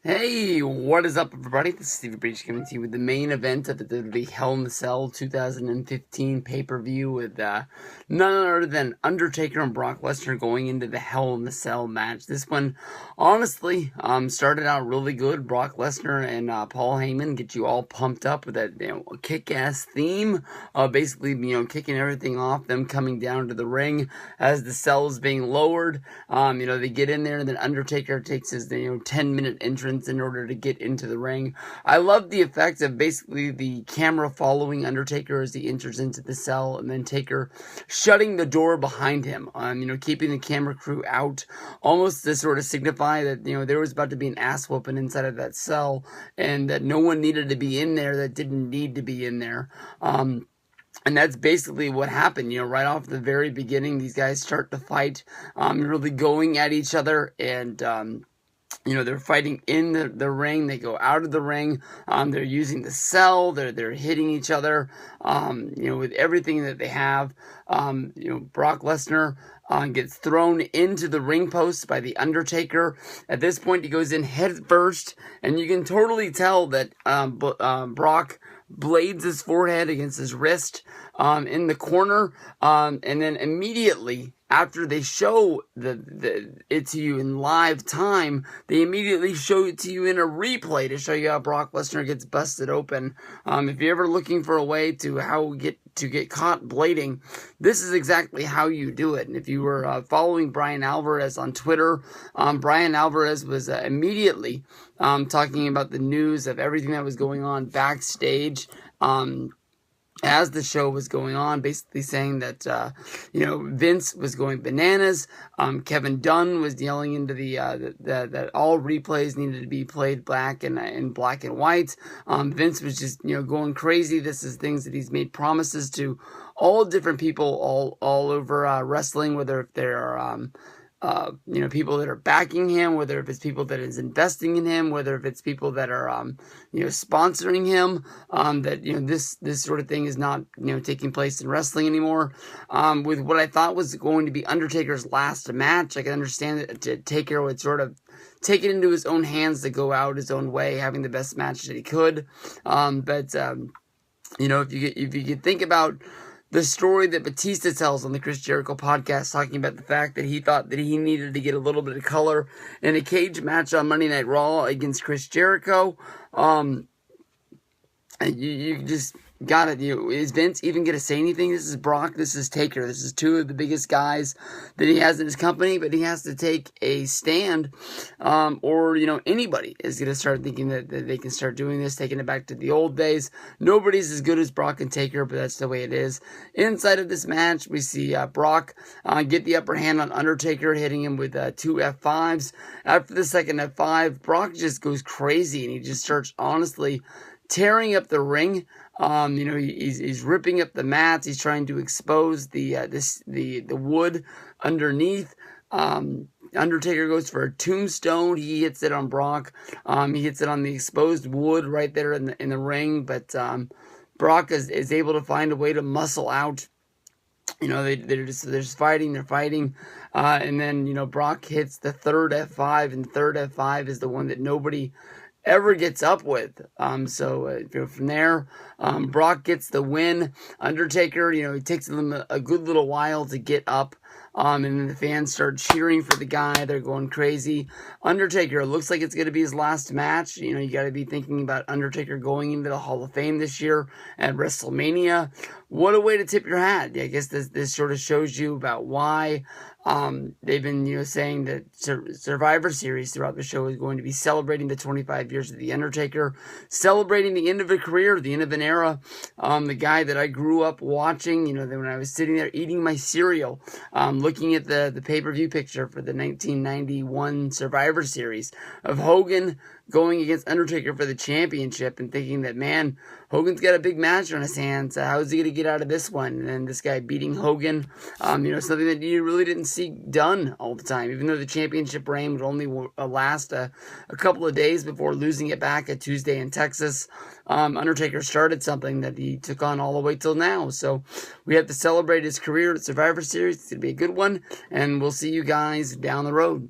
Hey, what is up, everybody? This is Stevie Breach coming to you with the main event of the WWE Hell in the Cell 2015 pay-per-view with none other than Undertaker and Brock Lesnar going into the Hell in the Cell match. This one, honestly, started out really good. Brock Lesnar and Paul Heyman get you all pumped up with that kick-ass theme, basically kicking everything off, them coming down to the ring as the cell is being lowered. They get in there, and then Undertaker takes his 10-minute entrance in order to get into the ring. I love the effect of basically the camera following Undertaker as he enters into the cell, and then Taker shutting the door behind him, keeping the camera crew out, almost to sort of signify that, there was about to be an ass whooping inside of that cell, and that no one needed to be in there that didn't need to be in there. And that's basically what happened, right off the very beginning. These guys start to fight, really going at each other, and they're fighting in the ring. They go out of the ring. They're using the cell. They're hitting each other, with everything that they have. Brock Lesnar gets thrown into the ring post by the Undertaker. At this point, he goes in head first, and you can totally tell that Brock blades his forehead against his wrist in the corner, and then immediately after they show it to you in live time, they immediately show it to you in a replay to show you how Brock Lesnar gets busted open. If you're ever looking for a way to get caught blading, this is exactly how you do it. And if you were following Brian Alvarez on Twitter, Brian Alvarez was immediately talking about the news of everything that was going on backstage as the show was going on, basically saying that, Vince was going bananas. Kevin Dunn was yelling into that all replays needed to be played in black and white. Vince was just, going crazy. This is things that he's made promises to all different people all over wrestling, whether if they're people that are backing him, whether if it's people that is investing in him, whether if it's people that are, sponsoring him, this sort of thing is not, taking place in wrestling anymore. With what I thought was going to be Undertaker's last match, I can understand that Taker would sort of take it into his own hands to go out his own way, having the best match that he could. If you could think about the story that Batista tells on the Chris Jericho podcast, talking about the fact that he thought that he needed to get a little bit of color in a cage match on Monday Night Raw against Chris Jericho. You just got it. Is Vince even going to say anything? This is Brock. This is Taker. This is two of the biggest guys that he has in his company, but he has to take a stand, or anybody is going to start thinking that they can start doing this, taking it back to the old days. Nobody's as good as Brock and Taker, but that's the way it is. Inside of this match, we see Brock get the upper hand on Undertaker, hitting him with two F5s. After the second F5, Brock just goes crazy, and he just starts honestly tearing up the ring. He's ripping up the mats. He's trying to expose the wood underneath. Undertaker goes for a tombstone. He hits it on Brock. He hits it on the exposed wood right there in the ring. But Brock is able to find a way to muscle out. They're just fighting. They're fighting. And then Brock hits the third F5, and the third F5 is the one that nobody ever gets up with. From there, Brock gets the win. Undertaker, it takes them a good little while to get up. And then the fans start cheering for the guy. They're going crazy. Undertaker, it looks like it's going to be his last match. You got to be thinking about Undertaker going into the Hall of Fame this year at WrestleMania. What a way to tip your hat. I guess this sort of shows you about why they've been, saying that Survivor Series throughout the show is going to be celebrating the 25 years of The Undertaker, celebrating the end of a career, the end of an era. The guy that I grew up watching, when I was sitting there eating my cereal, looking at the pay-per-view picture for the 1991 Survivor Series of Hogan going against Undertaker for the championship, and thinking that, man, Hogan's got a big match on his hands. How is he going to get out of this one? And then this guy beating Hogan, something that you really didn't see done all the time, even though the championship reign would only last a couple of days before losing it back at Tuesday in Texas. Undertaker started something that he took on all the way till now. So we have to celebrate his career at Survivor Series. It's going to be a good one, and we'll see you guys down the road.